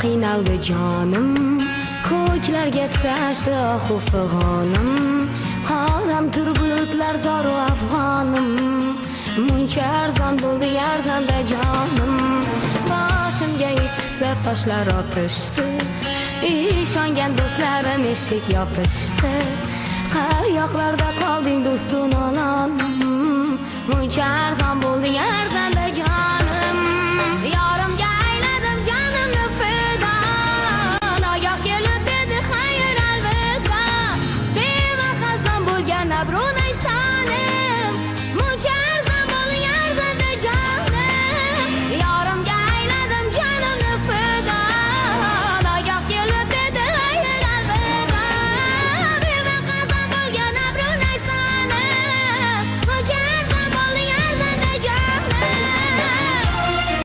qiynaldi jonim, ko'klarga tutashdi ohu fig'onim, qaramtir bulutlar zoru afg'onim, muncha arzon bo'ldi arzonda jonim, boshimga ish tushsa toshlar otishdi, ishongan do'stlarim eshik yopishdi, qayoqlarda qolding do'stum ononim, muncha arzon bo'ldi arzonda